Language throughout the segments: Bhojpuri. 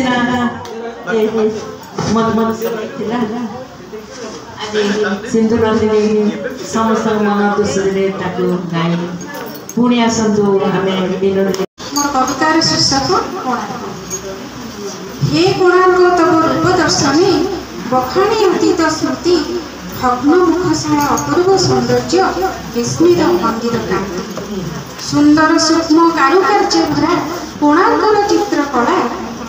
सिना मन मन थिला आदि सिंधु नंदिनी समस्त मन दुसरे ताको गाई पुणी आसतु आम विनोद मोर कवितार शीर्षक कोणार्क। हे कोणार्क तब रूप दर्शने बखाणी अतीत स्मृति भग्न मुखशाला अपूर्व सौंदर्य विस्मित मंदिर कांति सुंदर सूक्ष्म कारुकार्य भरा कोणार्कर चित्रकला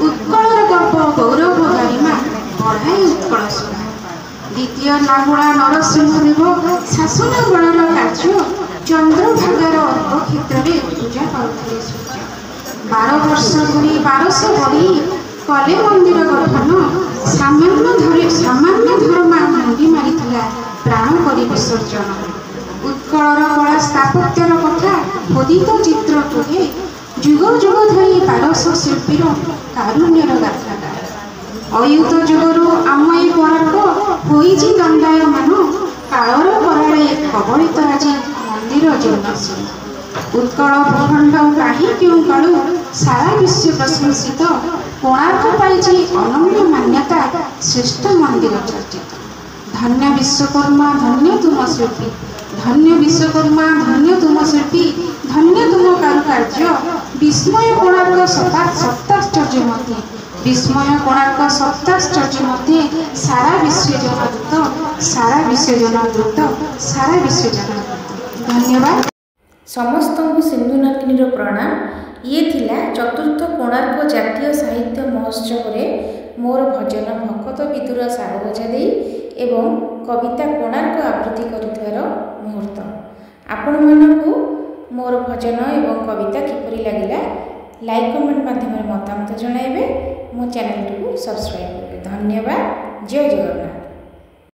उत्कलर गल्प गौरव गरिमा बढ़ाई उत्कल सुधा द्वितीय नागुड़ा नरसिंहदेव शासन बलर कार्य चंद्रभागार अर्क क्षेत्र में पूजा करुले सूर्य 12 वर्ष धरी 1200 बढ़ी कले मंदिर गठन सामान्य धर्मा मुंडी मारी प्राण कर विसर्जन उत्कलर कला स्थापत्यर कथा खोदित चित्र तुहे जुग जुग धरी 1200 शिल्पीर कारुण्यर गाथा अयुत जुगरू आम ए कोणार्क होइछि दंडायमान कालर कराळे कबलित आज मंदिर जीर्णशील उत्कल भूखंड काही क्यों कालू सारा विश्व प्रशंसित कोणार्क पाइछि अनन्य मान्यता श्रेष्ठ मंदिर चर्चित धन्य विश्वकर्मा धन्य तुम शिल्पी धन्य विश्वकर्मा धन्य तुम शिल्पी धन्य तुम कारुकार्य विस्मय कोणार्क सप्ताश्चर्य मध्य विस्मय कोणार्क सप्ताश्चर्य मध्य सारा विश्व जनदूत सारा विश्व जनदूत सारा विश्व जनदूत। धन्यवाद समस्त सिंधु नंदिनी प्रणाम। ये थिला चतुर्थ कोणार्क जातीय साहित्य महोत्सव में मोर भजन भकत विदुर सारबोझा दे एवं कविता कोणार्क आवृत्ति करुथिबार मुहूर्त आपण मानकु मोर भजन एवं कविता किपरि लागिला लाइक कमेंट माध्यम मतामत जणाइबे मो चैनल को सब्सक्राइब करेंगे। धन्यवाद। जय जगन्नाथ।